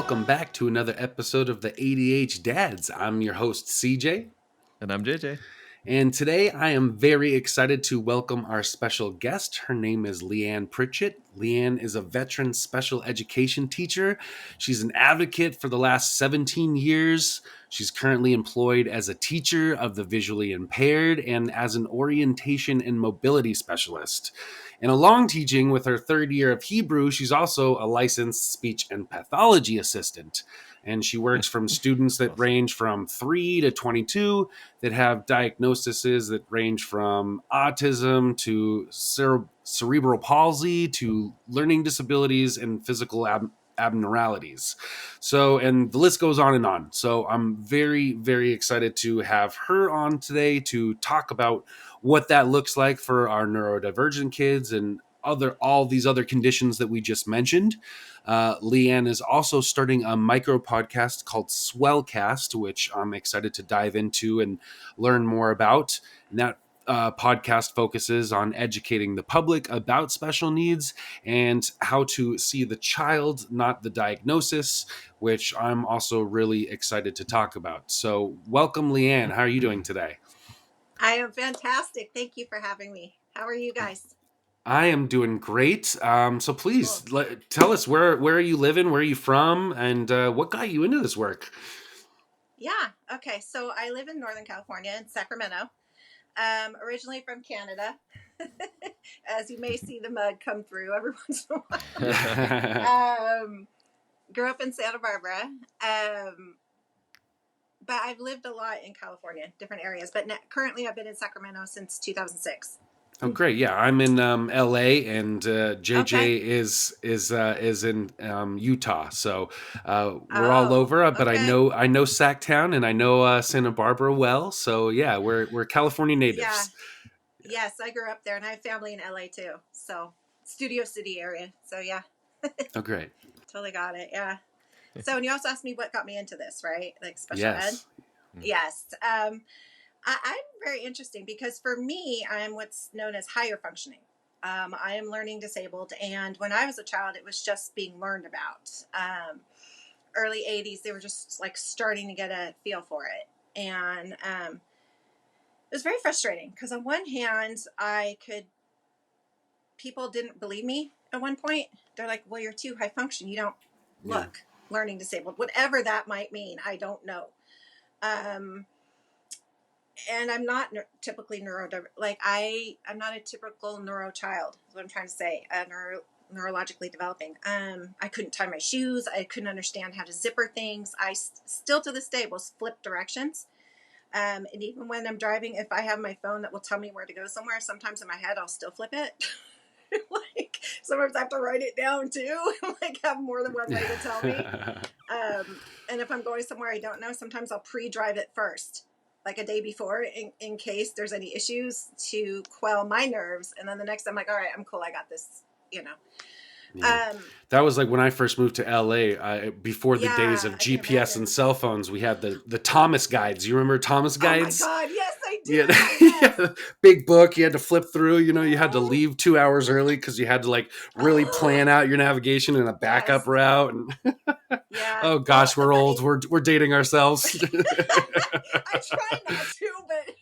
welcome back to another episode of the ADH Dads. I'm your host, CJ. And I'm JJ. And today I am very excited to welcome our special guest. Her name is Leanne Pritchett. Leanne is a veteran special education teacher. She's an advocate for the last 17 years. She's currently employed as a teacher of the visually impaired and as an orientation and mobility specialist. And along teaching with her third year of Hebrew, she's also a licensed speech and pathology assistant. And she works from students that range from 3 to 22 that have diagnoses that range from autism to cerebral palsy to learning disabilities and physical abnormalities. So, and the list goes on and on. So I'm very, very excited to have her on today to talk about what that looks like for our neurodivergent kids and all these other conditions that we just mentioned. Leanne is also starting a micro podcast called Swellcast, which I'm excited to dive into and learn more about. And that podcast focuses on educating the public about special needs and how to see the child, not the diagnosis, which I'm also really excited to talk about. So welcome, Leanne. How are you doing today? I am fantastic. Thank you for having me. How are you guys? I am doing great. So please tell us where are you living? Where are you from? And what got you into this work? Yeah. Okay. So I live in Northern California in Sacramento. Originally from Canada. As you may see the mud come through every once in a while. Grew up in Santa Barbara. But I've lived a lot in California, different areas. But currently I've been in Sacramento since 2006. Oh, great! Yeah, I'm in LA, and JJ is in Utah. So we're all over. But okay. I know Sacktown, and I know Santa Barbara well. So yeah, we're California natives. Yeah. Yes, I grew up there, and I have family in LA too. So Studio City area. So yeah. Oh, great! Totally got it. Yeah. So, and you also asked me what got me into this, right? Like special ed. Yes. I'm very interesting because for me, I'm what's known as higher functioning. I am learning disabled. And when I was a child, it was just being learned about. Early 80s, they were just like starting to get a feel for it. And it was very frustrating because on one hand, people didn't believe me at one point. They're like, well, you're too high function. You don't look learning disabled, whatever that might mean. I don't know. And I'm not typically I'm not a typical neuro child, is what I'm trying to say. Neurologically developing. I couldn't tie my shoes. I couldn't understand how to zipper things. I still to this day will flip directions. And even when I'm driving, if I have my phone that will tell me where to go somewhere, sometimes in my head, I'll still flip it. Like sometimes I have to write it down too. Like have more than one way to tell me. And if I'm going somewhere I don't know, sometimes I'll pre-drive it first, like a day before, in case there's any issues to quell my nerves. And then the next time I'm like, all right, I'm cool. I got this, Yeah. That was like when I first moved to LA, before the days of GPS and cell phones. We had the Thomas guides. You remember Thomas guides? Oh my God, yes, I do. Yeah. Yes. Big book. You had to flip through. You had to leave 2 hours early because you had to like really plan out your navigation in a backup route. And oh gosh, we're old. We're dating ourselves. I try not to, but.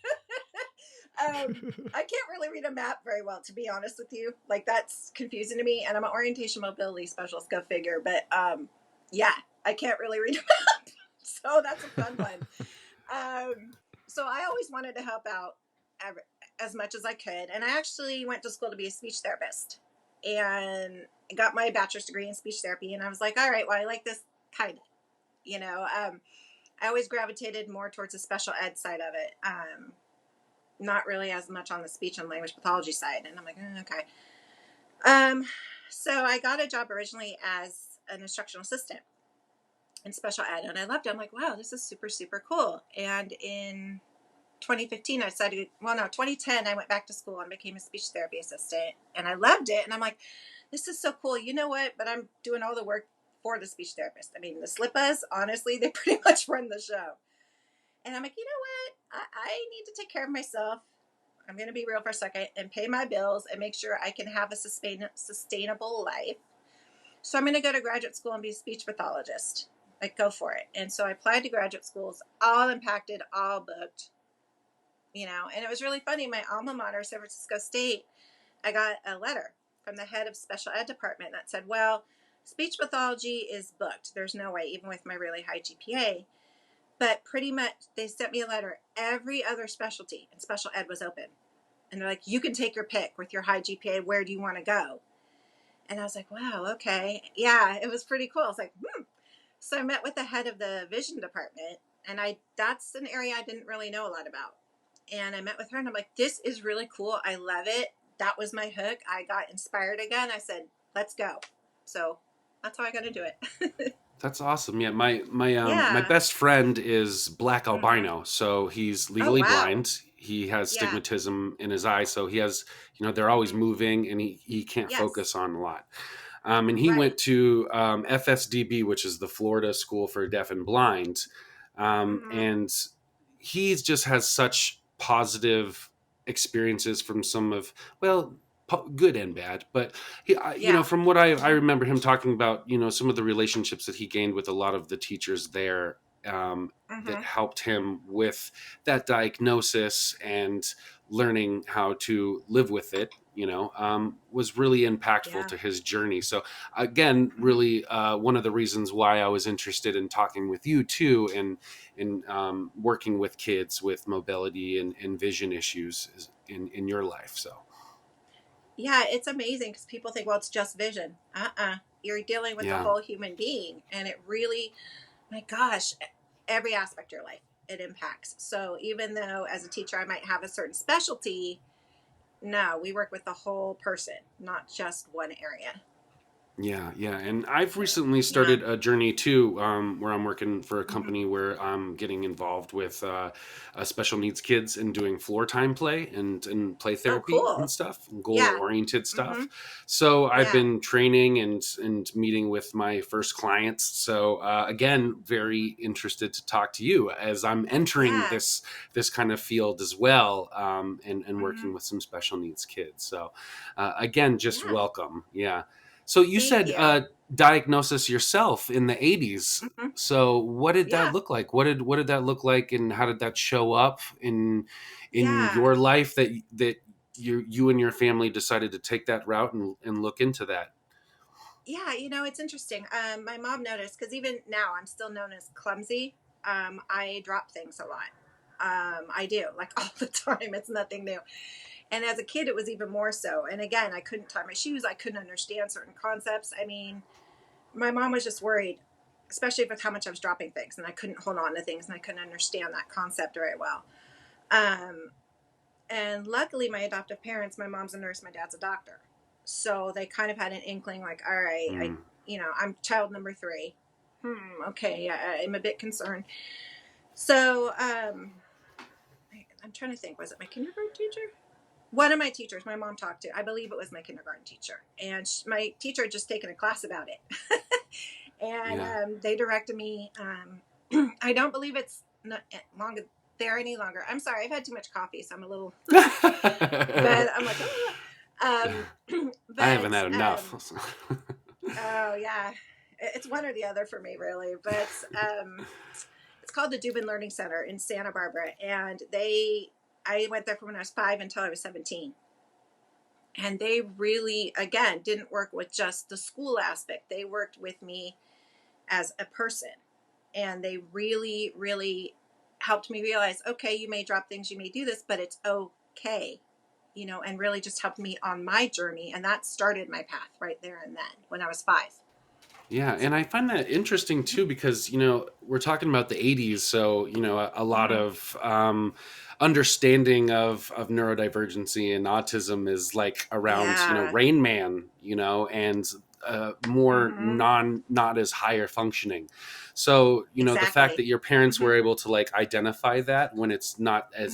I can't really read a map very well, to be honest with you. Like that's confusing to me. And I'm an orientation mobility specialist, go figure. But yeah, I can't really read a map. So that's a fun one. So I always wanted to help out as much as I could. And I actually went to school to be a speech therapist and got my bachelor's degree in speech therapy. And I was like, all right, well, I like this kind of, I always gravitated more towards the special ed side of it. Not really as much on the speech and language pathology side. And I'm like, okay. So I got a job originally as an instructional assistant in special ed. And I loved it. I'm like, wow, this is super, super cool. And in 2015, 2010, I went back to school and became a speech therapy assistant. And I loved it. And I'm like, this is so cool. You know what? But I'm doing all the work for the speech therapist. I mean, the slippas, honestly, they pretty much run the show. And I'm like, you know what? I need to take care of myself. I'm going to be real for a second and pay my bills and make sure I can have a sustainable life. So I'm going to go to graduate school and be a speech pathologist. Like, go for it. And so I applied to graduate schools, all impacted, all booked, and it was really funny. My alma mater, San Francisco State, I got a letter from the head of special ed department that said, well, speech pathology is booked. There's no way, even with my really high GPA. But pretty much they sent me a letter. Every other specialty in special ed was open. And they're like, you can take your pick with your high GPA. Where do you want to go? And I was like, wow, okay. Yeah, it was pretty cool. I was like, So I met with the head of the vision department, and that's an area I didn't really know a lot about. And I met with her, and I'm like, this is really cool. I love it. That was my hook. I got inspired again. I said, let's go. So that's how I got to do it. That's awesome. Yeah, my Yeah. best friend is black Mm-hmm. albino, so he's Oh, legally wow. blind. He has Yeah. stigmatism in his eye, so he has, they're always Mm-hmm. moving, and he can't Yes. focus on a lot. And he Right. went to FSDB, which is the Florida School for Deaf and Blind, Mm-hmm. and he just has such positive experiences from some of, well, good and bad, but Yeah. from what I Mm-hmm. remember him talking about, some of the relationships that he gained with a lot of the teachers there, that Mm-hmm. helped him with that diagnosis and learning how to live with it, was really impactful Yeah. to his journey. So again, Mm-hmm. really, one of the reasons why I was interested in talking with you too, and working with kids with mobility and vision issues in your life. So Yeah, it's amazing because people think, well, it's just vision. You're dealing with the yeah. whole human being. And it really, my gosh, every aspect of your life it impacts. So even though as a teacher I might have a certain specialty, no, we work with the whole person, not just one area. Yeah, yeah. And I've So, recently yeah. started a journey too, where I'm working for a Hmm. company where I'm getting involved with special needs kids and doing floor time play and play Oh, therapy and cool. stuff, goal Yeah. oriented Hmm. stuff. So I've Yeah. been training and meeting with my first clients. So again, very interested to talk to you as I'm entering Yeah. this kind of field as well, and Hmm. working with some special needs kids. So again, just Yeah. welcome. Yeah. So you Thank said you. diagnosis yourself in the 80s. Hmm. So what did that Yeah. look like? What did that look like, and how did that show up in Yeah. your life that you and your family decided to take that route and look into that? Yeah, it's interesting. My mom noticed because even now I'm still known as clumsy. I drop things a lot. I do, like all the time. It's nothing new. And as a kid, it was even more so. And again, I couldn't tie my shoes. I couldn't understand certain concepts. I mean, my mom was just worried, especially with how much I was dropping things, and I couldn't hold on to things, and I couldn't understand that concept very well. Um, and luckily, my adoptive parents, my mom's a nurse, my dad's a doctor. So they kind of had an inkling like, all right, Mm. I'm child number three. Okay, I'm a bit concerned. So I'm trying to think, was it my kindergarten teacher? One of my teachers, my mom talked to, I believe it was my kindergarten teacher. And my teacher had just taken a class about it. And Yeah. they directed me. I don't believe it's not long there any longer. I'm sorry, I've had too much coffee, so I'm a little, but I'm like, oh. I haven't But had enough. oh yeah, it's one or the other for me really. But it's called the Dubin Learning Center in Santa Barbara, and I went there from when I was 5 until I was 17. And they really, again, didn't work with just the school aspect. They worked with me as a person, and they really, really helped me realize, okay, you may drop things, you may do this, but it's okay, and really just helped me on my journey. And that started my path right there and then when I was 5. Yeah, So, and I find that interesting too because we're talking about the 80s, so a lot mm-hmm. of understanding of neurodivergency and autism is like around Yeah. Rain Man, and more Mm-hmm. not as higher functioning. So the fact Exactly. that your parents Mm-hmm. were able to like identify that when it's not as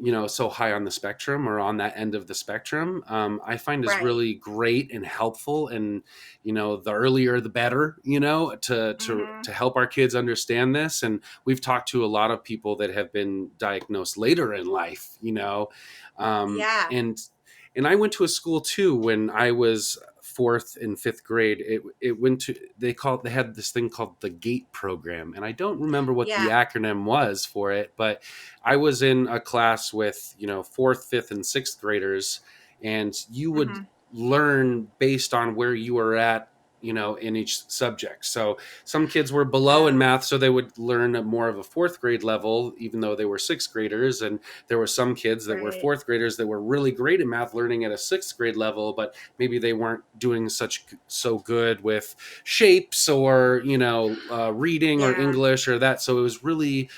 Mm-hmm. so high on the spectrum or on that end of the spectrum, I find is Right. really great and helpful. And the earlier the better, to Mm-hmm. to help our kids understand this. And we've talked to a lot of people that have been diagnosed later in life, Yeah. and I went to a school too when I was fourth and fifth grade, it went to they had this thing called the GATE program, and I don't remember what the Yeah. acronym was for it, but I was in a class with fourth, fifth, and sixth graders, and you would Mm-hmm. learn based on where you were at in each subject. So some kids were below in Oh, math, so they would learn at more of a fourth grade level, even though they were sixth graders. And there were some kids that were right. fourth graders that were really great in math, learning at a sixth grade level, but maybe they weren't doing so good with shapes or reading or Yeah. English or that. So it was really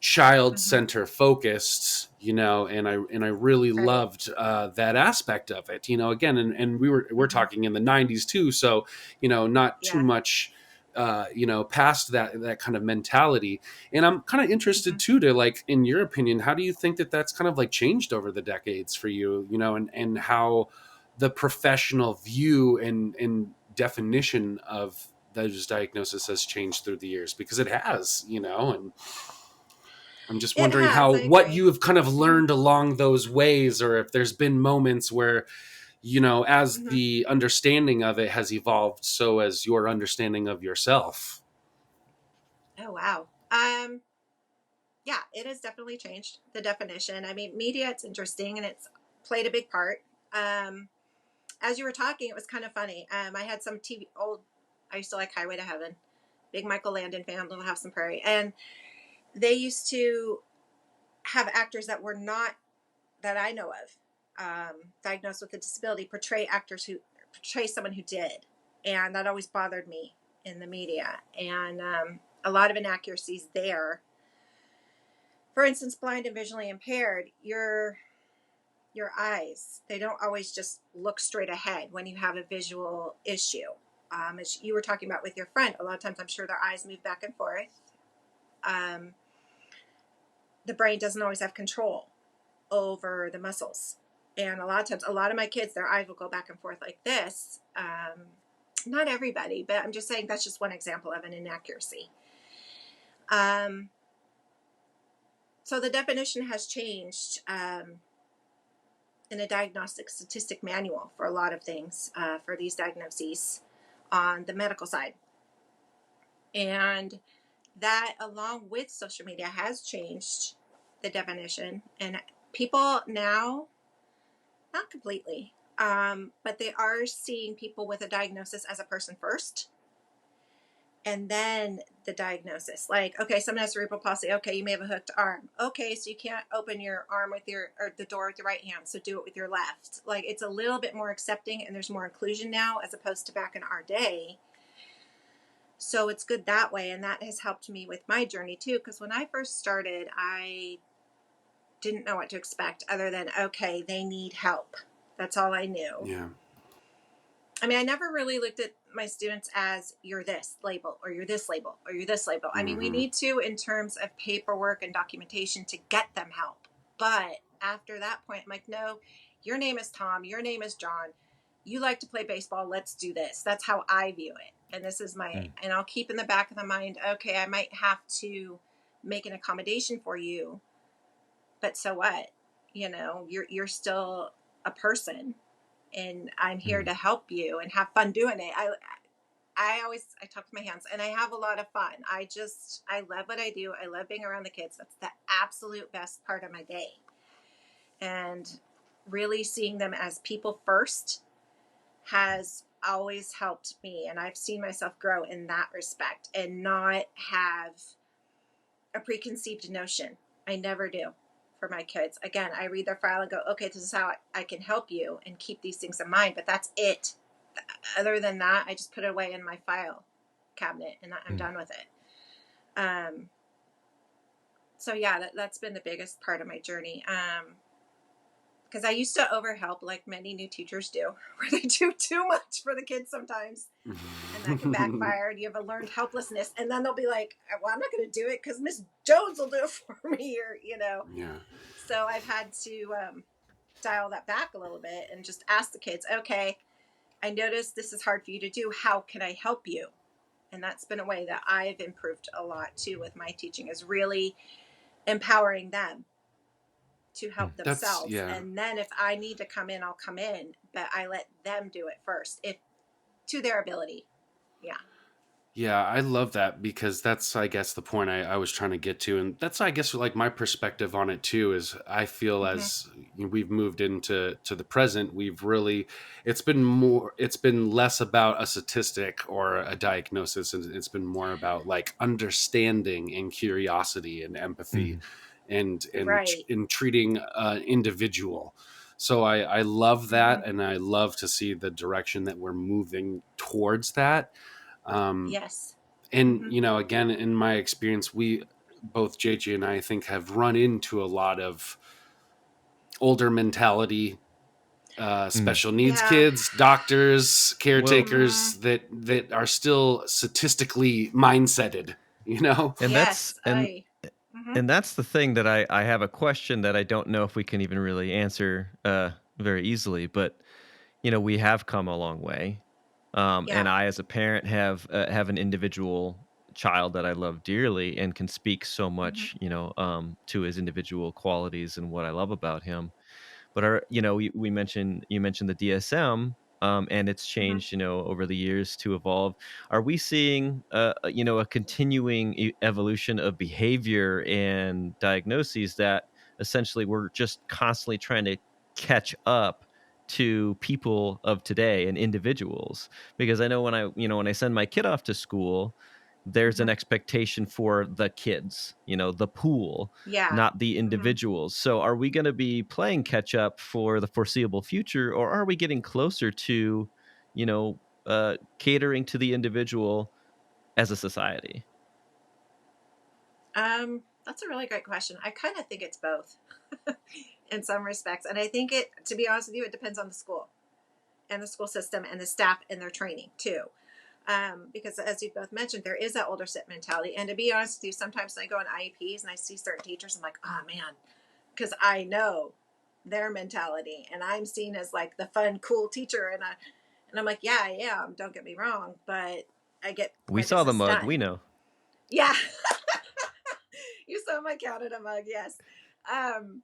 child Mm-hmm. center focused, and I really Right. loved that aspect of it, again, and we're Mm-hmm. talking in the 90s too, so not too Yeah. much past that kind of mentality. And I'm kind of Mm-hmm. interested too to, like, in your opinion, how do you think that that's kind of like changed over the decades for you, and how the professional view and definition of those diagnosis has changed through the years, because it has, and I'm just It wondering has. how, I what agree. you have kind of learned along those ways, or if there's been moments where, as Mm-hmm. the understanding of it has evolved, so as your understanding of yourself. Oh, wow. Yeah, it has definitely changed the definition. I mean, media, it's interesting and it's played a big part. Um, as you were talking, it was kind of funny. I had some I used to like Highway to Heaven, big Michael Landon fan, Little House on Prairie. And they used to have actors that were not, that I know of, diagnosed with a disability, portray someone who did. And that always bothered me in the media. And a lot of inaccuracies there. For instance, blind and visually impaired, your eyes, they don't always just look straight ahead when you have a visual issue. As you were talking about with your friend, a lot of times I'm sure their eyes move back and forth. Um, the brain doesn't always have control over the muscles. And a lot of times, a lot of my kids, their eyes will go back and forth like this. Not everybody, but I'm just saying that's just one example of an inaccuracy. Um, so the definition has changed in a diagnostic statistic manual for a lot of things for these diagnoses on the medical side. And that, along with social media, has changed the definition. And people now, not completely, but they are seeing people with a diagnosis as a person first, and then the diagnosis. Like, okay, someone has cerebral palsy. Okay, you may have a hooked arm. Okay, so you can't open your arm or the door with your right hand, so do it with your left. Like, it's a little bit more accepting, and there's more inclusion now as opposed to back in our day. So it's good that way, and that has helped me with my journey too, because when I first started, I didn't know what to expect other than, okay, they need help. That's all I knew. Yeah. I mean, I never really looked at my students as you're this label or you're this label or you're this label. I mean, we Hmm. need to, in terms of paperwork and documentation, to get them help. But after that point, I'm like, no, your name is Tom. Your name is John. You like to play baseball. Let's do this. That's how I view it. And this is and I'll keep in the back of the mind, okay, I might have to make an accommodation for you, but so what? You're still a person, and I'm here to help you and have fun doing it. I talk with my hands and I have a lot of fun. I love what I do. I love being around the kids. That's the absolute best part of my day. And really seeing them as people first has always helped me. And I've seen myself grow in that respect and not have a preconceived notion. I never do for my kids. Again, I read their file and go, okay, this is how I can help you and keep these things in mind. But that's it. Other than that, I just put it away in my file cabinet and I'm done with it. So yeah, that's been the biggest part of my journey. Because I used to overhelp like many new teachers do, where they do too much for the kids sometimes. And that can backfire. You have a learned helplessness. And then they'll be like, well, I'm not going to do it because Miss Jones will do it for me. Or. Yeah. So I've had to dial that back a little bit and just ask the kids, okay, I noticed this is hard for you to do. How can I help you? And that's been a way that I've improved a lot too with my teaching, is really empowering them to help That's, themselves. yeah. And then if I need to come in, I'll come in, but I let them do it first. If to their ability. Yeah. Yeah, I love that because that's, I guess, the point I was trying to get to. And that's, I guess, like my perspective on it too, is I feel Mm-hmm. as we've moved into the present, we've really, it's been less about a statistic or a diagnosis. And it's been more about like understanding and curiosity and empathy Mhm. Right. in treating an individual. So I love Mm-hmm. that. And I love to see the direction that we're moving towards that. Um, Yes. and Mm-hmm. again, in my experience, we both JJ and I think have run into a lot of older mentality, Mm. special needs Yeah. kids, doctors, Well, Mm-hmm. caretakers that are still statistically mindseted, and that's Yes. I. Mm-hmm. that's the thing that I have a question that I don't know if we can even really answer very easily, but we have come a long way. And Yeah. I, as a parent, have an individual child that I love dearly and can speak so Mm-hmm. much, to his individual qualities and what I love about him. But we mentioned you mentioned the DSM, and it's Mm-hmm. changed, over the years to evolve. Are we seeing, a continuing evolution of behavior and diagnoses that essentially we're just constantly trying to catch up to people of today and individuals? Because I know when I send my kid off to school, there's Mm-hmm. an expectation for the kids, the pool, Yeah. not the Mm-hmm. individuals. So are we going to be playing catch up for the foreseeable future, or are we getting closer to, catering to the individual as a society? That's a really great question. I kind of think it's both in some respects. And I think to be honest with you, it depends on the school and the school system and the staff and their training too. Because as you both mentioned, there is that older sit mentality. And to be honest with you, sometimes I go on IEPs and I see certain teachers, I'm like, oh man, because I know their mentality and I'm seen as like the fun, cool teacher. And I'm like, yeah, I am. Don't get me wrong. But I get We my saw the business mug. done. We know. Yeah. You saw my Canada mug. Yes. Um,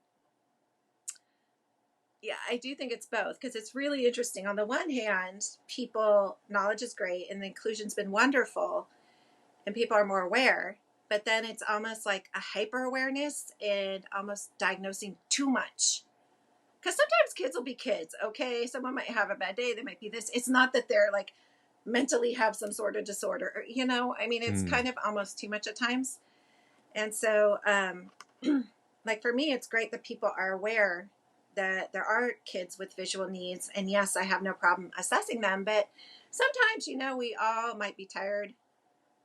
yeah, I do think it's both because it's really interesting. On the one hand, people knowledge is great and the inclusion's been wonderful and people are more aware, but then it's almost like a hyper awareness and almost diagnosing too much. Because sometimes kids will be kids, okay? Someone might have a bad day, they might be this. It's not that they're like mentally have some sort of disorder, I mean, it's Mm. kind of almost too much at times. And so, like for me, it's great that people are aware that there are kids with visual needs. And yes, I have no problem assessing them, but sometimes, we all might be tired.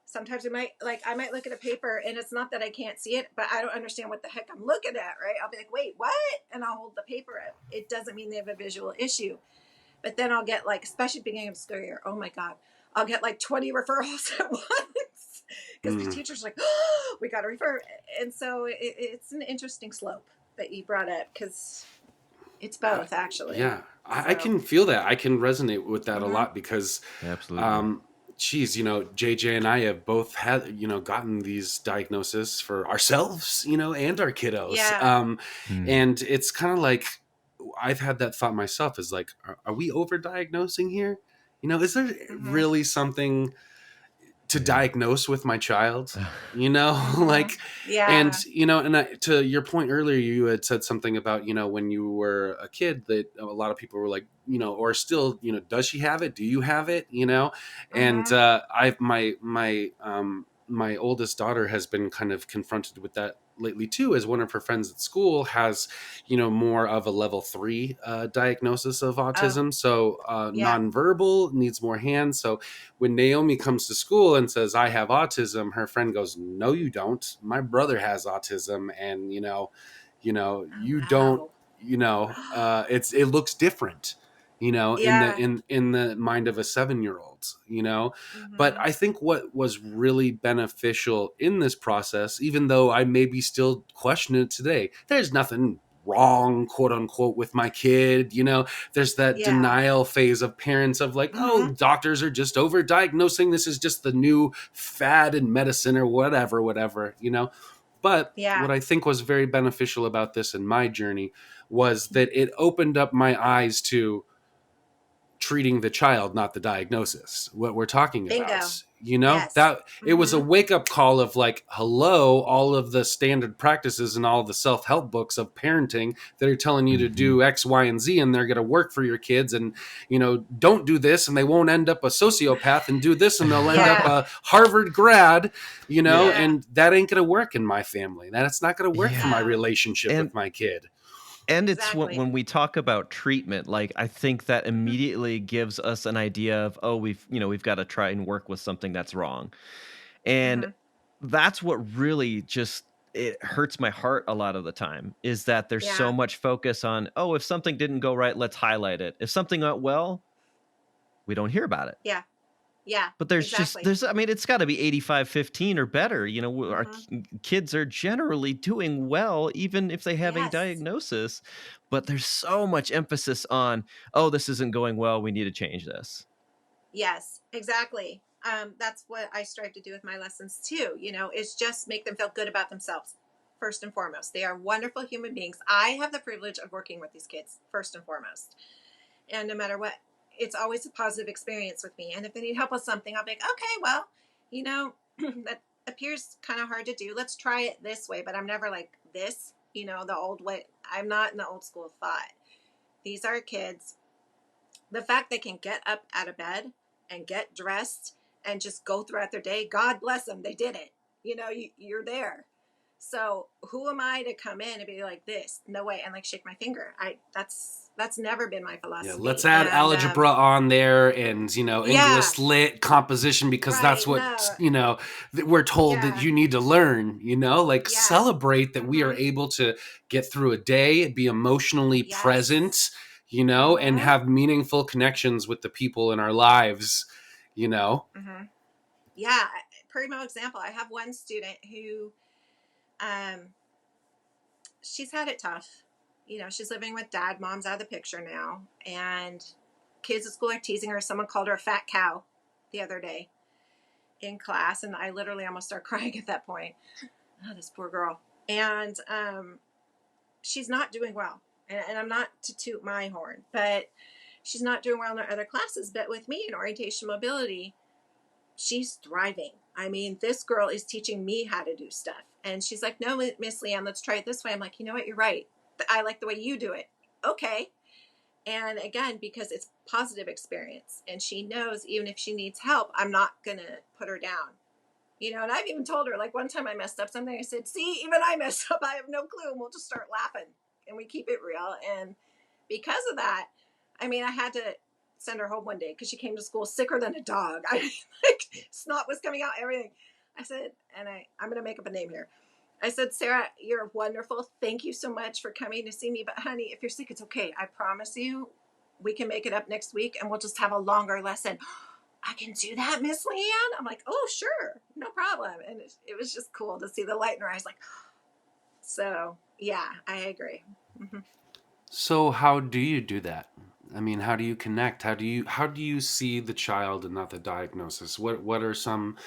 Sometimes we might, like, I might look at a paper and it's not that I can't see it, but I don't understand what the heck I'm looking at, right? I'll be like, wait, what? And I'll hold the paper up. It doesn't mean they have a visual issue. But then I'll get like, especially beginning of school year, oh my God, I'll get like 20 referrals at once because the Mm. teacher's like, oh, we got to refer. And so it's an interesting slope that you brought up because it's I, both actually. yeah, I So, can feel that. I can resonate with that a mm-hmm, lot because, Absolutely. um, geez, JJ and I have both had, gotten these diagnoses for ourselves, and our kiddos. yeah, Mm. And it's kind of like, I've had that thought myself is like, are we overdiagnosing here? Is there mm-hmm, really something to Yeah. diagnose with my child, mm-hmm, like, and yeah, to your point earlier, you had said something about when you were a kid that a lot of people were like, or still, does she have it, do you have it, and mm-hmm, I've my oldest daughter has been kind of confronted with that lately too, as one of her friends at school has more of a level 3 diagnosis of oh, autism, so yeah, nonverbal, needs more hands. So when Naomi comes to school and says, I have autism, her friend goes, no, you don't. My brother has autism. And, oh you don't, wow, it looks different, in the, yeah, in the mind of a 7-year old, but mm-hmm, I think what was really beneficial in this process, even though I maybe still question it today, there's nothing wrong, quote unquote, with my kid, there's that yeah, denial phase of parents of like, oh, mm-hmm, doctors are just over diagnosing, this is just the new fad in medicine or whatever, but yeah, what I think was very beneficial about this in my journey was that it opened up my eyes to treating the child, not the diagnosis, what we're talking about. Bingo. You know, Yes. that it was a wake up call of like, hello, all of the standard practices and all the self help books of parenting that are telling you to do X, Y, and Z, and they're going to work for your kids. And, you know, don't do this and they won't end up a sociopath, and do this and they'll end up Yeah. a Harvard grad, you know, Yeah. and that ain't going to work in my family. That's not going to work for my Yeah. relationship And with my kid. and it's Exactly. when we talk about treatment, like I think that immediately gives us an idea of, oh, we've got to try and work with something that's wrong. And Mhm. that's what really just it hurts my heart a lot of the time, is that there's so Yeah. much focus on, oh, if something didn't go right, let's highlight it. If something went well, we don't hear about it. Yeah. Yeah. But Exactly. I mean, it's got to be 85-15 or better. You know, our Mhm. kids are generally doing well, even if they have a Yes. diagnosis. But there's so much emphasis on, oh, this isn't going well. We need to change this. Yes, exactly. That's what I strive to do with my lessons too. You know, is just make them feel good about themselves first and foremost. They are wonderful human beings. I have the privilege of working with these kids first and foremost, and no matter what, it's always a positive experience with me. And if they need help with something, I'll be like, okay, well, you know, that appears kind of hard to do. Let's try it this way. But I'm never like this. You know, the old way. I'm not in the old school thought. These are kids. The fact they can get up out of bed and get dressed and just go throughout their day, God bless them, they did it. You know, you're there. So who am I to come in and be like this? No way, and like shake my finger. That's never been my Yeah, philosophy. let's add And algebra on there, and, you know, yeah, English lit composition, because that's right. what, No, you know, we're told that yeah, you need to learn, you know, like yeah, celebrate that we are mm-hmm, able to get through a day, be emotionally yes, present, you know, and mm-hmm, have meaningful connections with the people in our lives, you know. mm-hmm. Yeah. Primo example. I have one student who, um, she's had it tough. You know, she's living with dad. Mom's out of the picture now. And kids at school are teasing her. Someone called her a fat cow the other day in class. And I literally almost started crying at that point. Oh, this poor girl. And she's not doing well. And I'm not to toot my horn, but she's not doing well in her other classes. But with me in orientation mobility, she's thriving. I mean, this girl is teaching me how to do stuff. And she's like, no, Miss Leanne, let's try it this way. I'm like, you know what? You're right. I like the way you do it. Okay. And again, because it's positive experience and she knows even if she needs help, I'm not going to put her down. You know, and I've even told her, like one time I messed up something. I said, see, even I messed up. I have no clue. And we'll just start laughing and we keep it real. And because of that, I mean, I had to send her home one day because she came to school sicker than a dog. I mean, like snot was coming out, everything. I said, and I'm going to make up a name here. I said, Sarah, you're wonderful. Thank you so much for coming to see me. But honey, if you're sick, it's okay. I promise you, we can make it up next week and we'll just have a longer lesson. I can do that, Miss Leanne. I'm like, oh, sure, no problem. And it was just cool to see the light in her eyes. Like, so yeah, I agree. Mm-hmm. So how do you do that? I mean, how do you connect? How do you see the child and not the diagnosis? What are some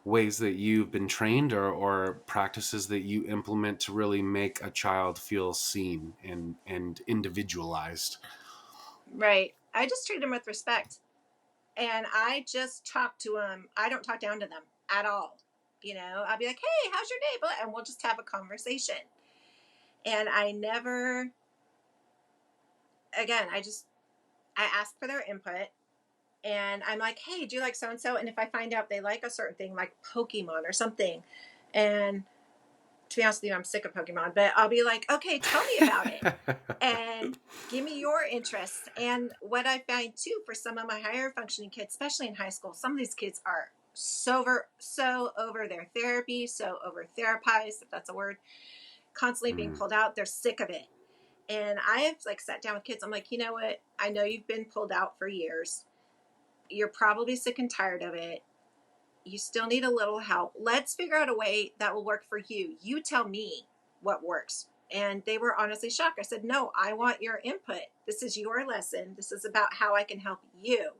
ways that you've been trained, or practices that you implement to really make a child feel seen and individualized? Right. I just treat them with respect, and I just talk to them. I don't talk down to them at all. You know, I'll be like, hey, how's your day? And we'll just have a conversation. And I never, again, I ask for their input. And I'm like, hey, do you like so and so? And if I find out they like a certain thing, like Pokemon or something, and to be honest with you, I'm sick of Pokemon, but I'll be like, okay, tell me about it and give me your interests. And what I find too, for some of my higher functioning kids, especially in high school, some of these kids are so over their therapy, so over therapized, if that's a word, constantly being Mm. pulled out. They're sick of it. And I have like sat down with kids. I'm like, you know what? I know you've been pulled out for years. You're probably sick and tired of it. You still need a little help. Let's figure out a way that will work for you. You tell me what works. And they were honestly shocked. I said, no, I want your input. This is your lesson. This is about how I can help you.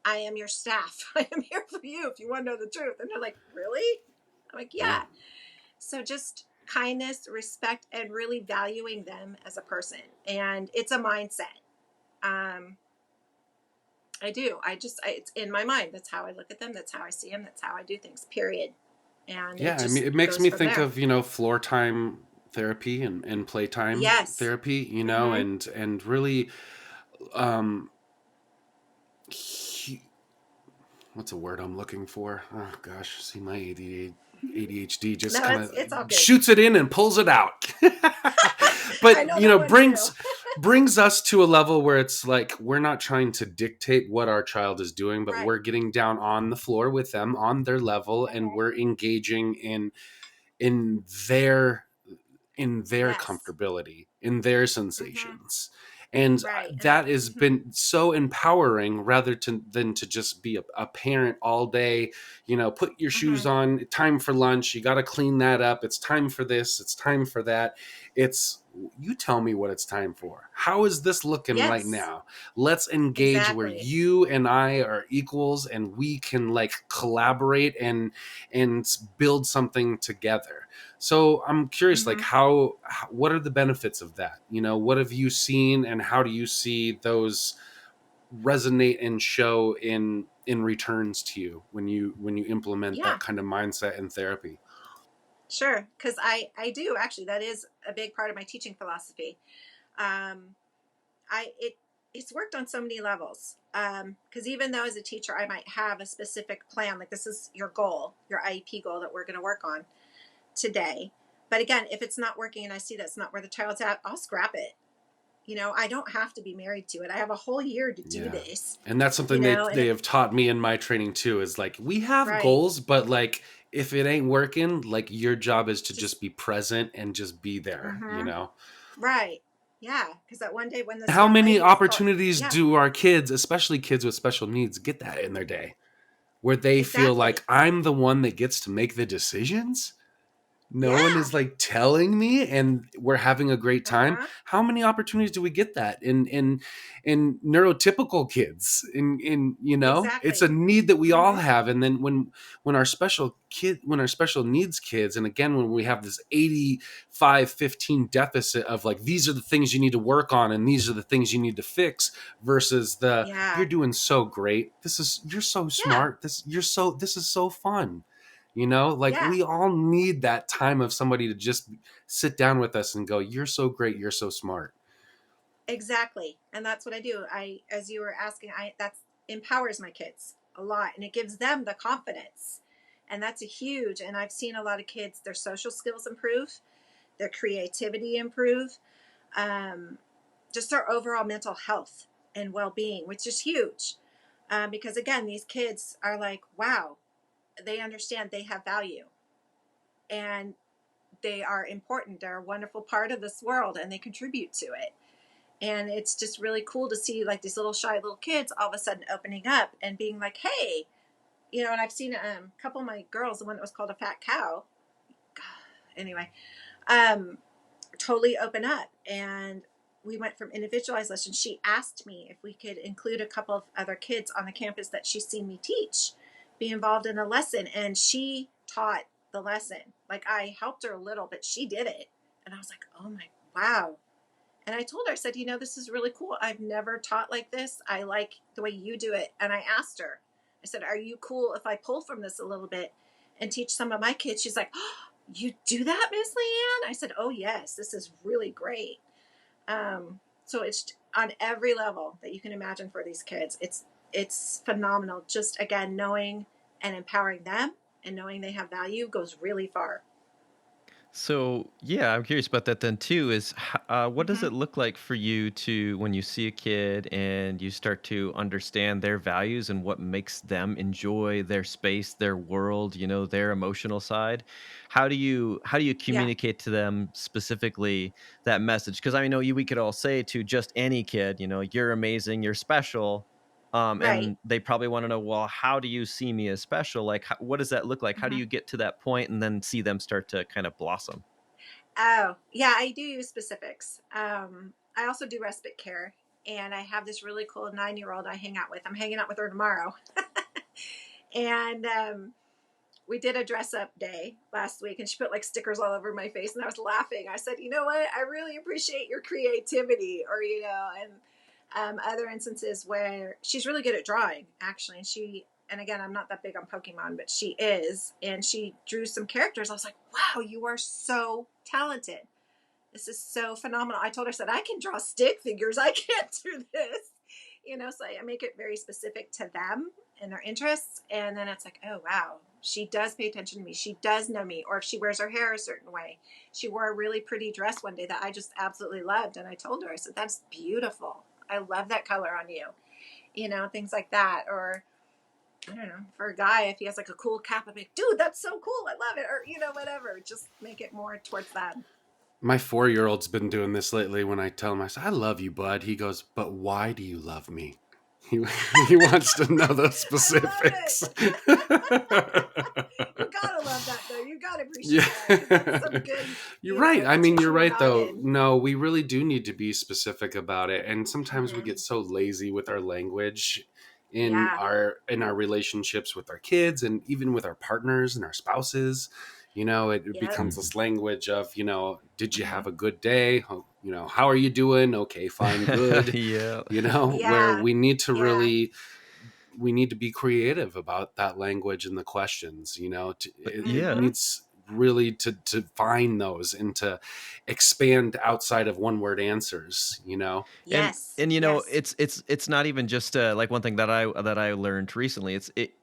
I am your staff. I am here for you if you want to know the truth. And they're like, really? I'm like, Yeah. yeah. So just kindness, respect, and really valuing them as a person. And it's a mindset. Um, I do. It's in my mind. That's how I look at them. That's how I see them. That's how I do things, period. And it Yeah, I mean, just it makes goes me from think there. of, floor time therapy and playtime Yes. therapy, Mm-hmm. and really, um, he, what's a word I'm looking for? Oh gosh, see, my ADHD just No, kind it's all of good. shoots it in and pulls it out. But I know that one too. brings us to a level where it's like we're not trying to dictate what our child is doing, but Right. we're getting down on the floor with them on their level, and Mm-hmm. we're engaging in their in their Yes. comfortability, in their Mm-hmm. sensations. And Right. And that has mm-hmm. been so empowering rather than to just be a parent all day, put your Mm-hmm. shoes on, time for lunch, you got to clean that up, it's time for this, it's time for that. It's you tell me what it's time for. How is this looking right Yes. now? Let's engage where Exactly. you and I are equals and we can like collaborate and build something together. So I'm curious, like Mm-hmm. what are the benefits of that? What have you seen, and how do you see those resonate and show in returns to you when you implement Yeah. that kind of mindset in therapy? Sure. Because I do actually. That is a big part of my teaching philosophy. Um, I it it's worked on so many levels. Because even though as a teacher I might have a specific plan, like this is your goal, your IEP goal that we're going to work on today. But again, if it's not working and I see that's not where the child's at, I'll scrap it. I don't have to be married to it. I have a whole year to do Yeah. this. And that's something they And they it have taught me in my training too, is like we have right, goals, but like if it ain't working, like your job is to just just be present and just be there. mm-hmm, right, yeah. Because that one day when this How young many lady was called, opportunities yeah, do our kids, especially kids with special needs, get that in their day? Where they feel like exactly, I'm the one that gets to make the decisions? No one yeah, is like telling me and we're having a great uh time. huh, How many opportunities do we get that in neurotypical kids? It's a exactly, need that we all mm-hmm, have. And then when our special needs kids, and again when we have this 85-15 deficit of like these are the things you need to work on and these are the things you need to fix, versus the you're yeah, doing so great. You're so yeah, smart. This is so fun. Like yeah. we all need that time of somebody to just sit down with us and go, "You're so great. You're so smart." Exactly. And that's what I do. As you were asking, that's empowers my kids a lot and it gives them the confidence. And that's a huge, and I've seen a lot of kids, their social skills improve, their creativity improve, um, just their overall mental health and well being, which is huge. Because again, these kids are like, wow, they understand they have value and they are important. They're a wonderful part of this world and they contribute to it. And it's just really cool to see like these little shy little kids all of a sudden opening up and being like, hey, and I've seen a couple of my girls, the one that was called a fat cow, anyway, um, totally open up. And we went from individualized lessons. She asked me if we could include a couple of other kids on the campus that she's seen me teach, be involved in a lesson. And she taught the lesson. Like I helped her a little, but she did it. And I was like, oh my, wow. And I told her, I said, this is really cool. I've never taught like this. I like the way you do it. And I asked her, I said, are you cool if I pull from this a little bit and teach some of my kids? She's like, oh, you do that, Miss Leanne? I said, oh, yes, this is really great. So it's on every level that you can imagine for these kids. It's phenomenal. Just again, knowing and empowering them and knowing they have value goes really far. So, yeah, I'm curious about that then too. What does Mm-hmm. it look like for you to when you see a kid and you start to understand their values and what makes them enjoy their space, their world, their emotional side? How do you Yeah, communicate to them specifically that message? Because I know we could all say to just any kid, you're amazing, you're special. right. And they probably want to know, well, how do you see me as special? Like, what does that look like? How do Mm-hmm. you get to that point and then see them start to kind of blossom? Oh, yeah, I do use specifics. I also do respite care, and I have this really cool 9-year old I hang out with. I'm hanging out with her tomorrow. And we did a dress up day last week, and she put like stickers all over my face, and I was laughing. I said, you know what? I really appreciate your creativity, or, and Other instances where she's really good at drawing, actually. And again, I'm not that big on Pokemon, but she is. And she drew some characters. I was like, wow, you are so talented. This is so phenomenal. I told her, I said, I can draw stick figures. I can't do this. So I make it very specific to them and their interests. And then it's like, oh, wow, she does pay attention to me. She does know me. Or if she wears her hair a certain way. She wore a really pretty dress one day that I just absolutely loved. And I told her, I said, that's beautiful. I love that color on you. Things like that. Or I don't know, for a guy, if he has like a cool cap, I'm like, dude, that's so cool. I love it. Or, whatever. Just make it more towards that. My 4-year-old's been doing this lately. When I tell him, I say, I love you, bud. He goes, but why do you love me? He, he wants to know those specifics. You gotta love that, though. You gotta appreciate that. That's some good, you're right. I mean, you're right, though. in. No, we really do need to be specific about it. And sometimes we Mhm. get so lazy with our language in Yeah. our relationships with our kids and even with our partners and our spouses. It Yep. becomes this language of, did you Mhm. have a good day? How are you doing? Okay, fine, good. Yeah. Where Yeah. we need to Yeah. really, we need to be creative about that language and the questions. It Yeah. Mhm. needs really to find those and to expand outside of one word answers. and Yes. and Yes. it's not even just like one thing that I learned recently.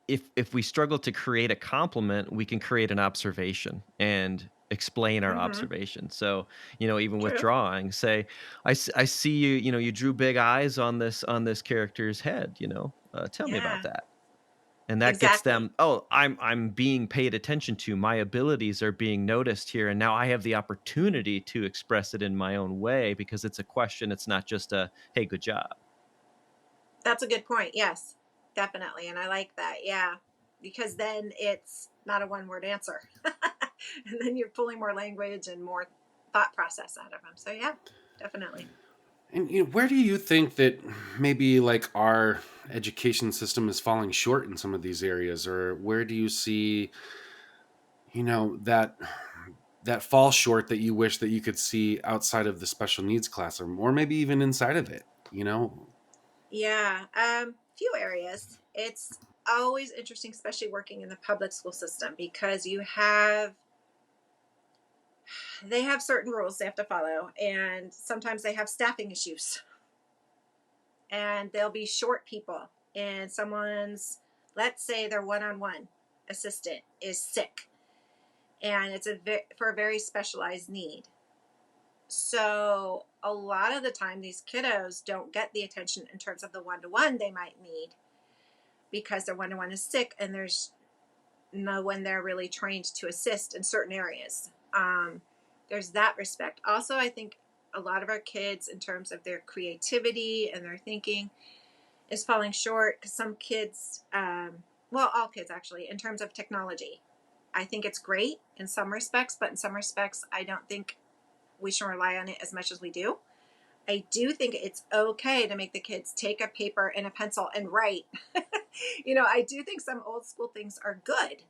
If we struggle to create a compliment, we can create an observation and explain our Mhm. observation. So even with True. drawing, say I see you, you drew big eyes on this character's head. Tell me about Yeah. that. And that gets Exactly. them, oh, I'm being paid attention to. My abilities are being noticed here. And now I have the opportunity to express it in my own way because it's a question. It's not just a, hey, good job. That's a good point. Yes, definitely. And I like that. Yeah. Because then it's not a one word answer. And then you're pulling more language and more thought process out of them. So, yeah, definitely. And where do you think that maybe like our education system is falling short in some of these areas, or where do you see, that fall short that you wish that you could see outside of the special needs classroom, or maybe even inside of it? Yeah. Few areas. It's always interesting, especially working in the public school system, because they have certain rules they have to follow, and sometimes they have staffing issues, and they'll be short people, and let's say their one-on-one assistant is sick, and it's for a very specialized need. So a lot of the time, these kiddos don't get the attention in terms of the one-to-one they might need because their one-to-one is sick, and there's no one there really trained to assist in certain areas. There's that respect. Also, I think a lot of our kids, in terms of their creativity and their thinking, is falling short because some kids, well, all kids actually, in terms of technology, I think it's great in some respects, but in some respects, I don't think we should rely on it as much as we do. I do think it's okay to make the kids take a paper and a pencil and write. I do think some old school things are good,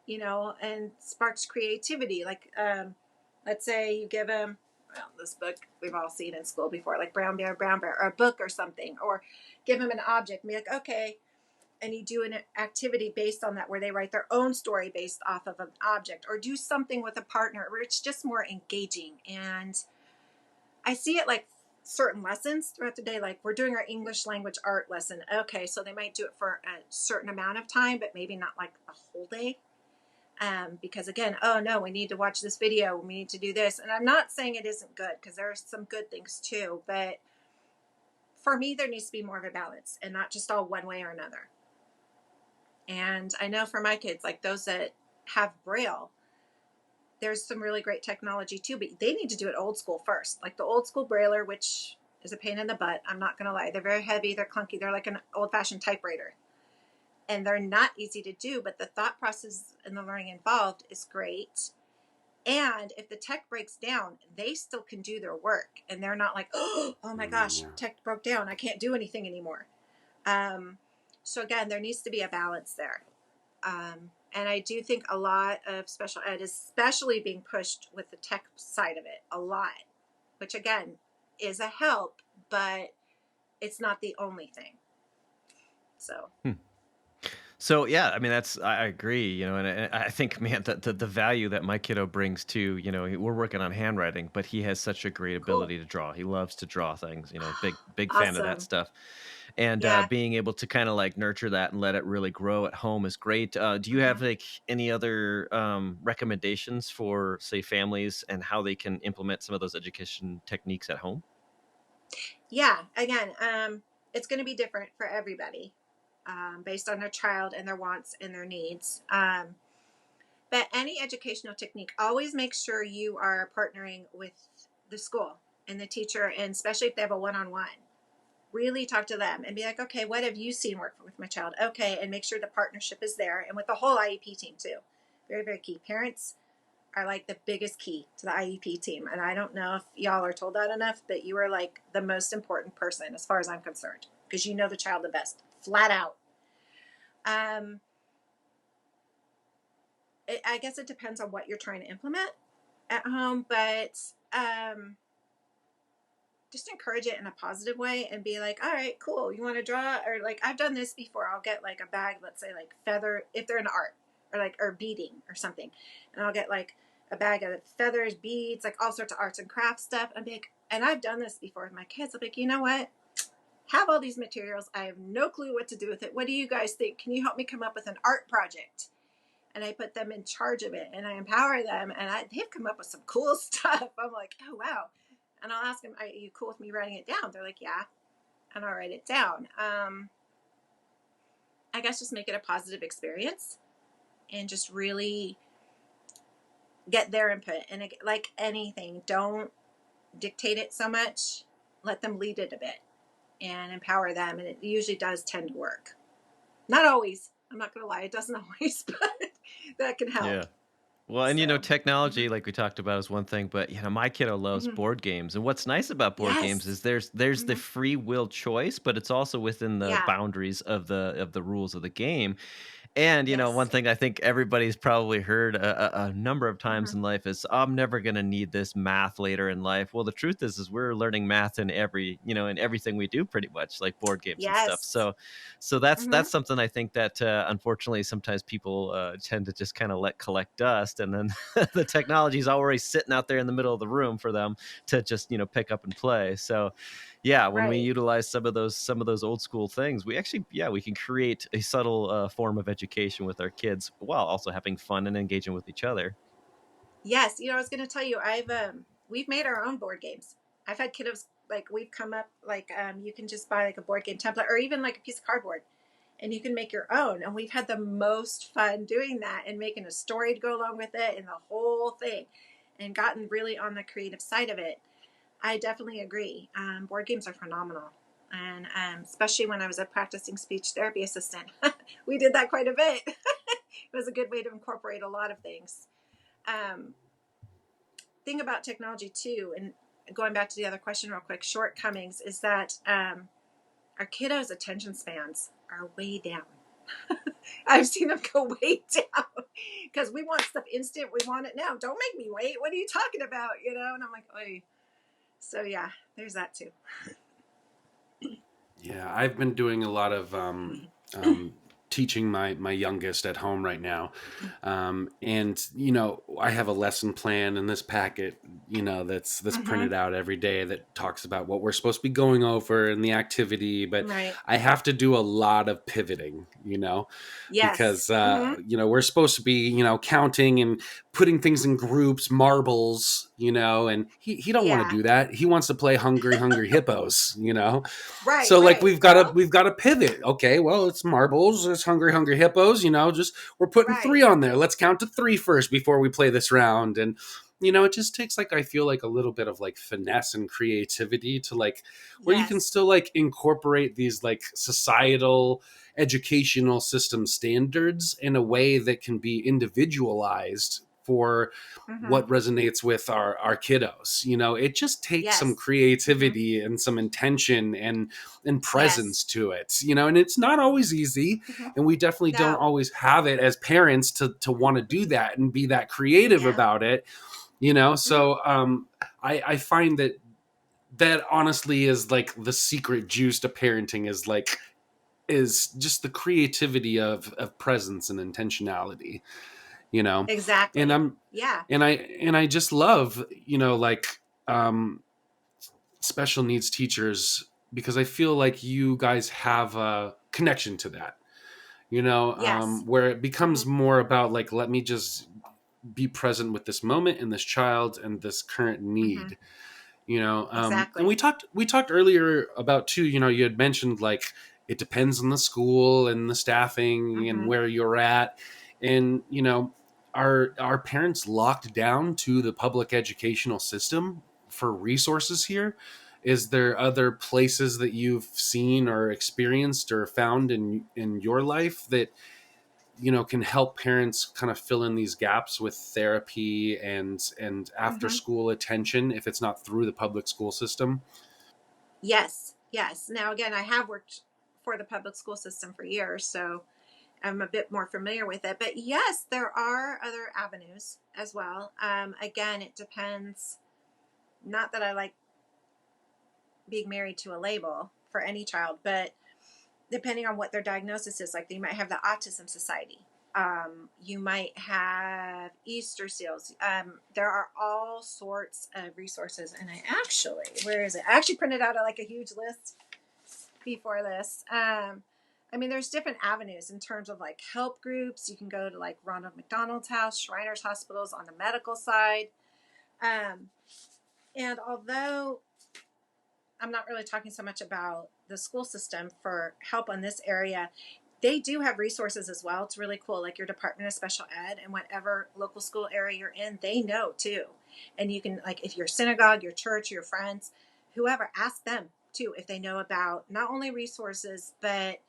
and sparks creativity. Like, let's say you give them, well, this book we've all seen in school before, like Brown Bear, or a book or something, or give them an object and be like, okay, and you do an activity based on that where they write their own story based off of an object, or do something with a partner where it's just more engaging. And I see it like certain lessons throughout the day, like we're doing our English language art lesson. Okay, so they might do it for a certain amount of time, but maybe not like a whole day. Because again, oh no, we need to watch this video, we need to do this. And I'm not saying it isn't good, because there are some good things too, but for me, there needs to be more of a balance and not just all one way or another. And I know for my kids, like those that have Braille, there's some really great technology too, but they need to do it old school first. Like the old school Brailler, which is a pain in the butt, I'm not going to lie. They're very heavy, they're clunky, they're like an old fashioned typewriter. And they're not easy to do, but the thought process and the learning involved is great. And if the tech breaks down, they still can do their work. And they're not like, oh my gosh, Yeah. tech broke down, I can't do anything anymore. So again, there needs to be a balance there. And I do think a lot of special ed is especially being pushed with the tech side of it a lot, which again is a help, but it's not the only thing. So So yeah, I mean I agree, and I think, man, the value that my kiddo brings to, we're working on handwriting, but he has such a great cool. ability to draw. He loves to draw things, big fan of that Awesome. stuff. And Yeah. being able to kind of like nurture that and let it really grow at home is great. Do you have Hmm. like any other recommendations for, say, families and how they can implement some of those education techniques at home? Yeah. Again, it's going to be different for everybody, based on their child and their wants and their needs. But any educational technique, always make sure you are partnering with the school and the teacher, and especially if they have a one-on-one. Really talk to them and be like, okay, what have you seen work with my child? Okay, and make sure the partnership is there, and with the whole IEP team too. Very, very key. Parents are like the biggest key to the IEP team, and I don't know if y'all are told that enough, but you are like the most important person as far as I'm concerned, because you know the child the best, flat out. Um, I guess it depends on what you're trying to implement at home, but just encourage it in a positive way and be like, all right, cool, you want to draw? Or like, I've done this before. I'll get like a bag, let's say like feather, if they're in art, or beading or something, and I'll get like a bag of feathers, beads, like all sorts of arts and crafts stuff. And be like, and I've done this before with my kids. I'm like, you know what, have all these materials, I have no clue what to do with it, what do you guys think? Can you help me come up with an art project? And I put them in charge of it, and I empower them, and they've come up with some cool stuff. I'm like, oh wow. And I'll ask them, are you cool with me writing it down? They're like, yeah. And I'll write it down. I guess just make it a positive experience, and just really get their input. And like anything, don't dictate it so much. Let them lead it a bit and empower them. And it usually does tend to work. Not always. I'm not going to lie. It doesn't always, but that can help. Yeah. Well, and So, technology, like we talked about, is one thing, but my kiddo loves mm-hmm. board games, and what's nice about board games Yes. is there's the Mm-hmm. free will choice, but it's also within the Yeah. boundaries of the rules of the game. And, one Yes. thing I think everybody's probably heard a number of Mm-hmm. times in life is, I'm never going to need this math later in life. Well, the truth is we're learning math in in everything we do, pretty much, like board games and stuff. Yes. So that's Mm-hmm. something I think that, unfortunately, sometimes people tend to just kind of let collect dust. And then the technology is already sitting out there in the middle of the room for them to just, pick up and play. So, yeah, when we Right. utilize some of those old school things, we actually, yeah, we can create a subtle form of education with our kids while also having fun and engaging with each other. Yes. I was going to tell you, we've made our own board games. I've had kiddos, like, we've come up, like, you can just buy like a board game template or even like a piece of cardboard, and you can make your own. And we've had the most fun doing that and making a story to go along with it and the whole thing, and gotten really on the creative side of it. I definitely agree. Board games are phenomenal. And especially when I was a practicing speech therapy assistant, we did that quite a bit. It was a good way to incorporate a lot of things. Um, thing about technology too, and going back to the other question real quick, shortcomings is that our kiddos' attention spans are way down. I've seen them go way down because we want stuff instant. We want it now. Don't make me wait. What are you talking about? And I'm like, oy. So yeah, there's that too. Yeah, I've been doing a lot of teaching my youngest at home right now, and I have a lesson plan in this packet, that's Mm-hmm. printed out every day that talks about what we're supposed to be going over and the activity. But Right. I have to do a lot of pivoting, Yes. because Mm-hmm. we're supposed to be counting and putting things in groups, marbles, and he don't want to Yeah. do that. He wants to play hungry hippos. Right. So like Right. we've got to Well. we've got to pivot. Okay, well, it's marbles, it's hungry hippos, just we're putting Right. three on there. Let's count to three first before we play this round. And it just takes, like, I feel like a little bit of like finesse and creativity to, like, where you can Yes. still like incorporate these like societal educational system standards in a way that can be individualized for Mm-hmm. what resonates with our kiddos. It just takes some Yes. Mm-hmm. creativity and some intention and Yes. presence to it. And it's not always easy, Mm-hmm. and we definitely don't No. always have it as parents to want to do that and be that creative Yeah. about it. Mm-hmm. So I find that that honestly is like the secret juice to parenting, is just the creativity of presence and intentionality, you know. And Exactly. I'm Yeah. and I just love, um special needs teachers, because I feel like you guys have a connection to that, Yes. where it Hmm. becomes more about like, let me just be present with this moment and this child and this current Hmm. need. And Exactly. we talked earlier about too, you had mentioned like it depends on the school and the staffing and Hmm. where you're at. And our parents locked down to the public educational system for resources here? Is there other places that you've seen or experienced or found in your life that can help parents kind of fill in these gaps with therapy and after Hmm. school attention if it's not through the public school system? Yes. Yes. Now, again, I have worked for the public school system for years, so I'm a bit more familiar with it. But yes, there are other avenues as well. Again, it depends. Not that I like being married to a label for any child, but depending on what their diagnosis is, like they might have the Autism Society. You might have Easter seals. There are all sorts of resources. And where is it? I actually printed out like a huge list before this. I mean, there's different avenues in terms of like help groups. You can go to like Ronald McDonald's House, Shriners Hospitals on the medical side. Um, and although I'm not really talking so much about the school system for help on this area, they do have resources as well. It's really cool. Like your Department of Special Ed and whatever local school area you're in, they know too. And you can, like, if your synagogue, your church, your friends, whoever, ask them too if they know about not only resources, but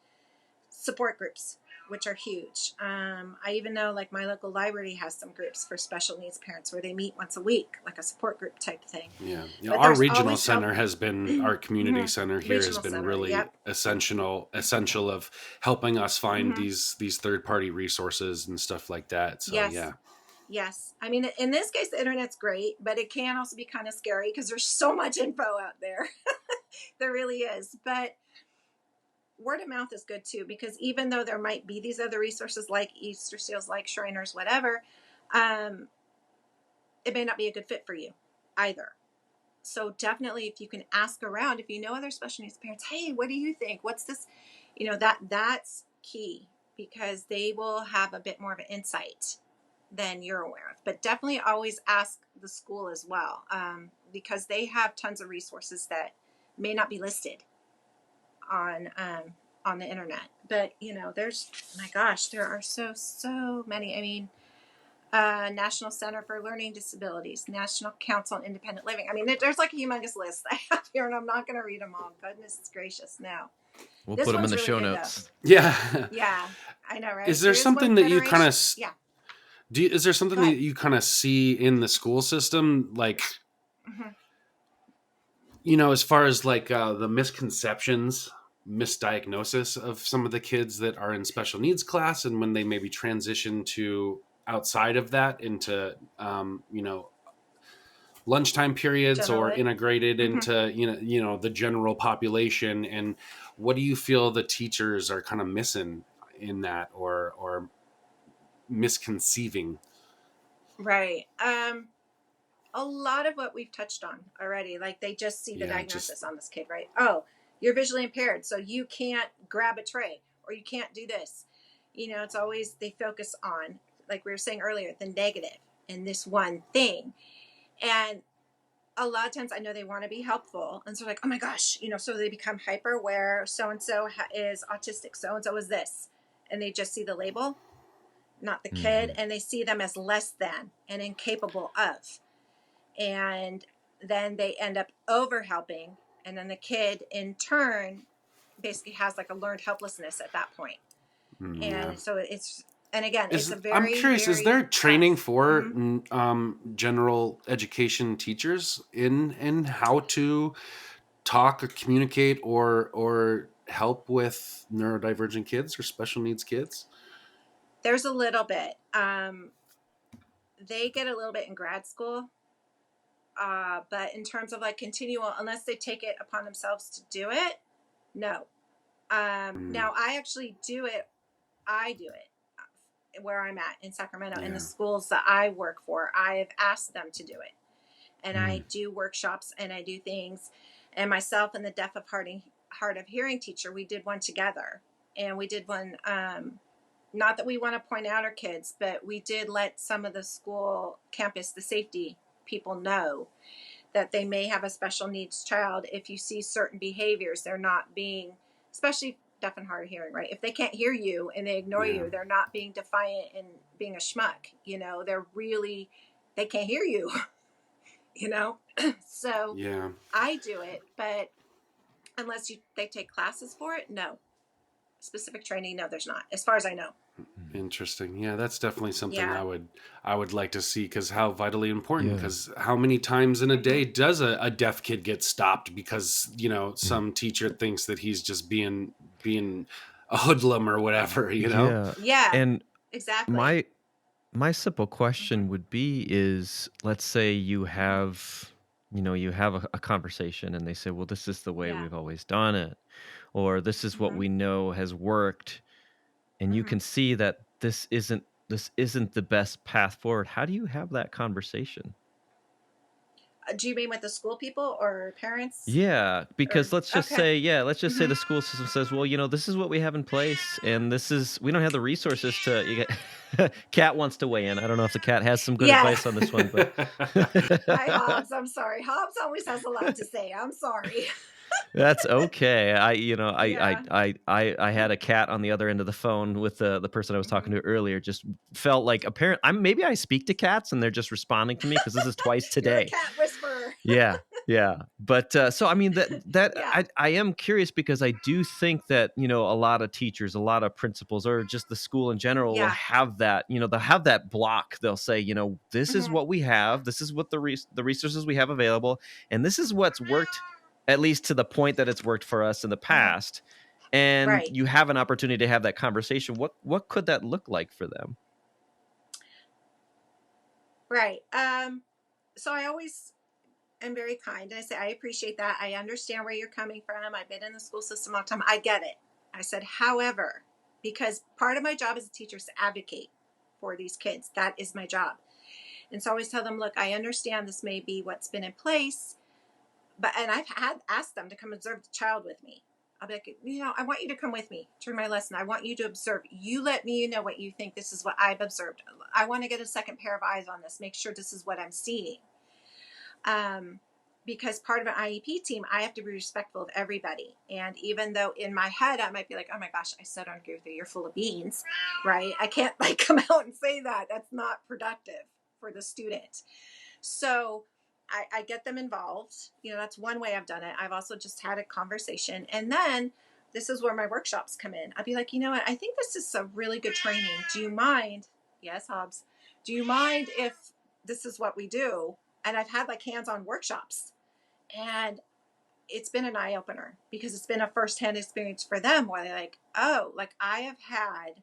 support groups, which are huge. I even know like my local library has some groups for special needs parents where they meet once a week, like a support group type thing. Yeah, But our there's regional always help. center has been our community Mhm. center here has Regional been center. really Yep. essential of helping us find Hmm. these third party resources and stuff like that. So Yes. yeah. Yes. I mean, in this case, the internet's great, but it can also be kind of scary because there's so much info out there. There really is. But word of mouth is good too, because even though there might be these other resources like Easter seals, like Shriners, whatever, um, it may not be a good fit for you either. So definitely, if you can ask around, if you know other special needs parents, hey, what do you think? What's this? That's key, because they will have a bit more of an insight than you're aware of. But definitely always ask the school as well, because they have tons of resources that may not be listed on on the internet. But there's, my gosh, there are so many. I mean, National Center for Learning Disabilities, National Council on Independent Living. I mean, there's like a humongous list I have here, and I'm not going to read them all. Goodness gracious, no. We'll This put them in one's the really show good though. notes. Yeah. Yeah, I know, Is right? there There is one something that you kind federation. of Yeah, is there go something that ahead. you kind of see in the school system, like, Hmm. as far as like the misconceptions, misdiagnosis of some of the kids that are in special needs class, and when they maybe transition to outside of that into lunchtime periods General or ed. integrated Hmm. into the general population, and what do you feel the teachers are kind of missing in that, or misconceiving? Right. A lot of what we've touched on already, like they just see the Yeah, just diagnosis on this kid, right? Oh, you're visually impaired, so you can't grab a tray or you can't do this. It's always they focus on, like we were saying earlier, the negative in this one thing. And a lot of times I know they want to be helpful. And so, like, oh my gosh, so they become hyper aware. So and so is autistic, so and so is this. And they just see the label, not the kid, Hmm. and they see them as less than and incapable of. And then they end up over helping, and then the kid in turn basically has like a learned helplessness at that point. yeah. And so and again, it's Is a I'm very, curious, is there very training tough. for Hmm. general education teachers in how to talk or communicate or help with neurodivergent kids or special needs kids? There's a little bit. They get a little bit in grad school. But in terms of like continual, unless they take it upon themselves to do it, no. Now I actually do it. I do it where I'm at in Sacramento in the Yeah. schools that I work for. I've asked them to do it, and I Mm. do workshops and I do things. And myself and the deaf of hard of hearing teacher, we did one together, and we did one. Not that we want to point out our kids, but we did let some of the school campus, the safety people know that they may have a special needs child. If you see certain behaviors, they're not being, especially deaf and hard of hearing, right? If they can't hear you and they ignore Yeah. you, they're not being defiant and being a schmuck. They're really, they can't hear you, you know? So Yeah. I do it, but unless they take classes for it, no. Specific training, no, there's not, as far as I know. Interesting. Yeah, that's definitely something Yeah. I would like to see, because how vitally important, Yeah. because how many times in a day Mm-hmm. does a deaf kid get stopped because, Yeah. some teacher thinks that he's just being a hoodlum or whatever, Yeah. Yeah, And exactly. my simple Mm-hmm. question would be is, let's say you have a conversation and they say, well, this is the way Yeah. we've always done it, or this is what Mm-hmm. we know has worked, and you Mm-hmm. can see that this isn't the best path forward. How do you have that conversation? Do you mean with the school people or parents? Yeah, Or because okay. let's just say Mm-hmm. the school system says, well, this is what we have in place, and we don't have the resources to. Cat wants to weigh in. I don't know if the cat has some good Yeah. advice on this one, but Hi, Hobbs. I'm sorry. Hobbs always has a lot to say. I'm sorry. that's okay. Yeah. I had a cat on the other end of the phone with the person I was talking Mm-hmm. to earlier. Just felt like maybe I speak to cats and they're just responding to me because this is twice You're a today. cat whisperer. Yeah, yeah. But so I mean that Yeah. I am curious because I do think that a lot of teachers, a lot of principals, or just the school in general will Yeah. have that. They'll have that block. They'll say, this is Mm-hmm. what we have. This is what the resources we have available, and this is what's worked, at least to the point that it's worked for us in the Mm-hmm. past. And Right. you have an opportunity to have that conversation. What could that look like for them? Right. So I always am very kind. I say, I appreciate that. I understand where you're coming from. I've been in the school system all the time. I get it. I said, however, because part of my job as a teacher is to advocate for these kids. That is my job. And so I always tell them, look, I understand this may be what's been in place, and I've had asked them to come observe the child with me. I'll be like, I want you to come with me during my lesson. I want you to observe. You let me know what you think. This is what I've observed. I want to get a second pair of eyes on this. Make sure this is what I'm seeing. Because part of an IEP team, I have to be respectful of everybody. And even though in my head, I might be like, oh my gosh, I so don't agree with you. You're full of beans, right? I can't come out and say that. That's not productive for the student. So I get them involved. That's one way I've done it. I've also just had a conversation. And then this is where my workshops come in. I'd be like, you know what? I think this is a really good training. Do you mind? Yes, Hobbs. Do you mind if this is what we do? And I've had like hands-on workshops. And it's been an eye-opener because it's been a first-hand experience for them where they're like, oh, like I have had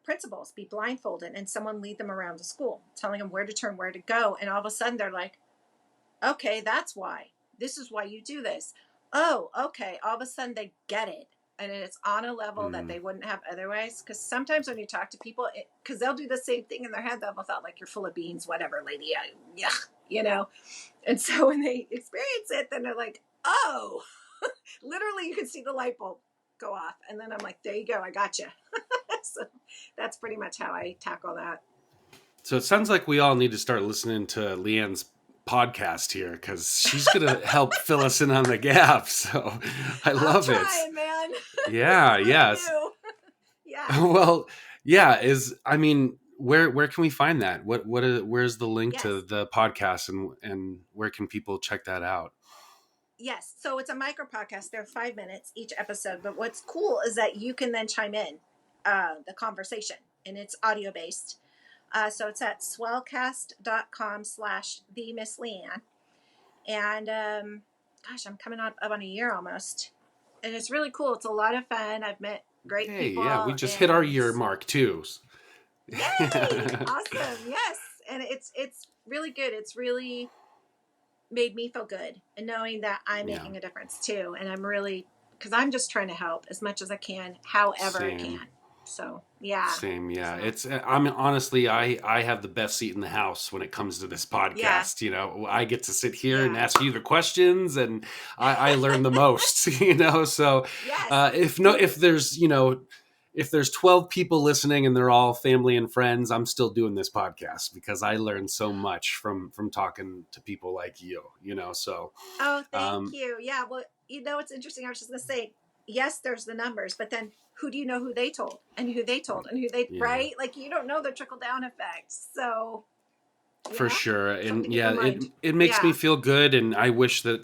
principals be blindfolded and someone lead them around the school, telling them where to turn, where to go. And all of a sudden they're like, okay, that's why. This is why you do this. Oh, okay. All of a sudden they get it. And it's on a level that they wouldn't have otherwise. Because sometimes when you talk to people, because they'll do the same thing in their head, they'll thought like, you're full of beans, whatever, lady. Yeah. And so when they experience it, then they're like, oh, literally you can see the light bulb go off. And then I'm like, there you go. I got you. So that's pretty much how I tackle that. So it sounds like we all need to start listening to Leanne's podcast here, because she's going to help fill us in on the gap. So I love I'm it. trying, man. Yeah, It's yes. new. Yeah. Well, yeah, where can we find that? Where's the link Yes. to the podcast, and where can people check that out? Yes. So it's a micro podcast. They're 5 minutes each episode. But what's cool is that you can then chime in the conversation, and it's audio based. So it's at swellcast.com/the Miss Leanne. And gosh, I'm coming up on a year almost. And it's really cool. It's a lot of fun. I've met great Hey, people. yeah, we just hit our And year mark too. yay! Awesome. Yes. And it's really good. It's really made me feel good, and knowing that I'm Yeah. making a difference too. And I'm really, because I'm just trying to help as much as I can, however I Same. can. So yeah. Same, yeah. So I mean, honestly, I have the best seat in the house when it comes to this yeah, podcast. You know, I get to sit here and yeah. ask you the questions, and I learn the most. You know, so Yes. if there's if there's 12 people listening and they're all family and friends, I'm still doing this podcast because I learned so much from talking to people like you. You know, so Oh, thank um, you. Yeah. Well, it's interesting. I was just gonna say, yes, there's the numbers, but then who do you know who they told and who they told and who they, yeah. right? Like, you don't know the trickle down effect. So For yeah, sure. something to And keep yeah, in mind. it makes me Yeah. feel good. And I wish that,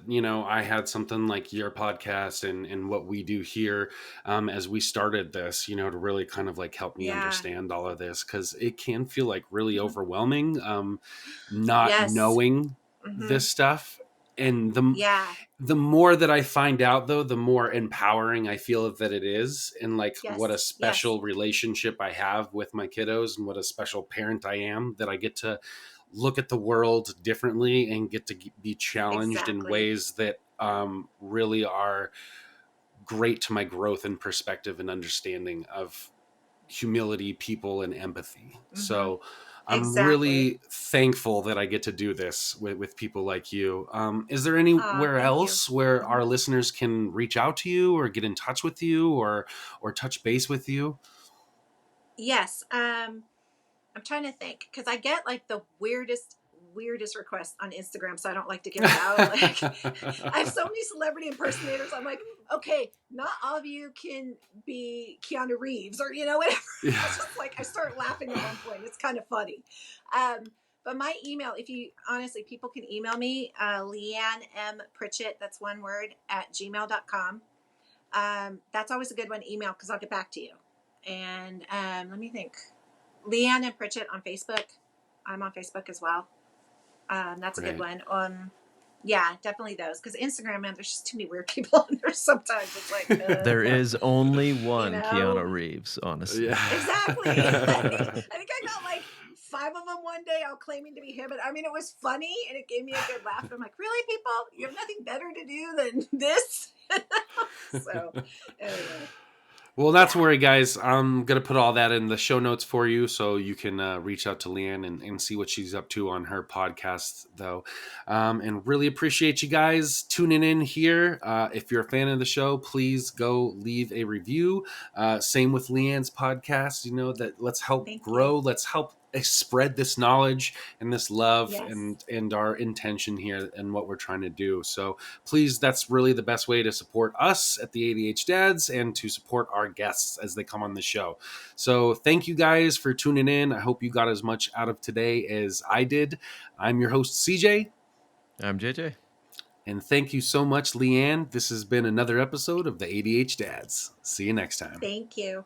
I had something like your podcast and what we do here as we started this, to really kind of like help me Yeah. understand all of this. Cause it can feel like really Mhm. overwhelming, not Yes. knowing Hmm. this stuff. And the Yeah. the more that I find out though, the more empowering I feel that it is. And like what a Yes. Yes. special relationship I have with my kiddos and what a special parent I am that I get to look at the world differently and get to be challenged in Exactly. ways that really are great to my growth and perspective and understanding of humility, people, and empathy. Hmm. So I'm Exactly. really thankful that I get to do this with people like you. Is there Oh, anywhere thank you. else where Mhm. our listeners can reach out to you or get in touch with you or touch base with you? Yes. I'm trying to think because I get like the weirdest requests on Instagram, so I don't like to give it out. Like, I have so many celebrity impersonators. I'm like, okay, not all of you can be Keanu Reeves or whatever. Yeah. It's just like I start laughing at one point. It's kind of funny. Um, but my email, if you honestly, people can email me, Leanne M. Pritchett, that's one word, at gmail.com. That's always a good one, email, because I'll get back to you. And let me think. Leanne and Pritchett on Facebook. I'm on Facebook as well. That's a good Great. one. Yeah, definitely those. Because Instagram, man, there's just too many weird people on there. Sometimes it's like, There is only you one know, Keanu Reeves, honestly. Yeah. exactly. I think I got like 5 of them one day, all claiming to be him. And I mean, it was funny and it gave me a good laugh. And I'm like, really, people? You have nothing better to do than this? So, anyway, Well, that's yeah. where, guys, I'm going to put all that in the show notes for you so you can reach out to Leanne and see what she's up to on her podcast, though. And really appreciate you guys tuning in here. If you're a fan of the show, please go leave a review. Same with Leanne's podcast, that let's help Thank you. grow, let's help spread this knowledge and this love Yes. and our intention here and what we're trying to do. So please, that's really the best way to support us at the ADH Dads and to support our guests as they come on the show. So thank you guys for tuning in. I hope you got as much out of today as I did. I'm your host, CJ. I'm JJ. And thank you so much, Leanne. This has been another episode of the ADH Dads. See you next time. Thank you.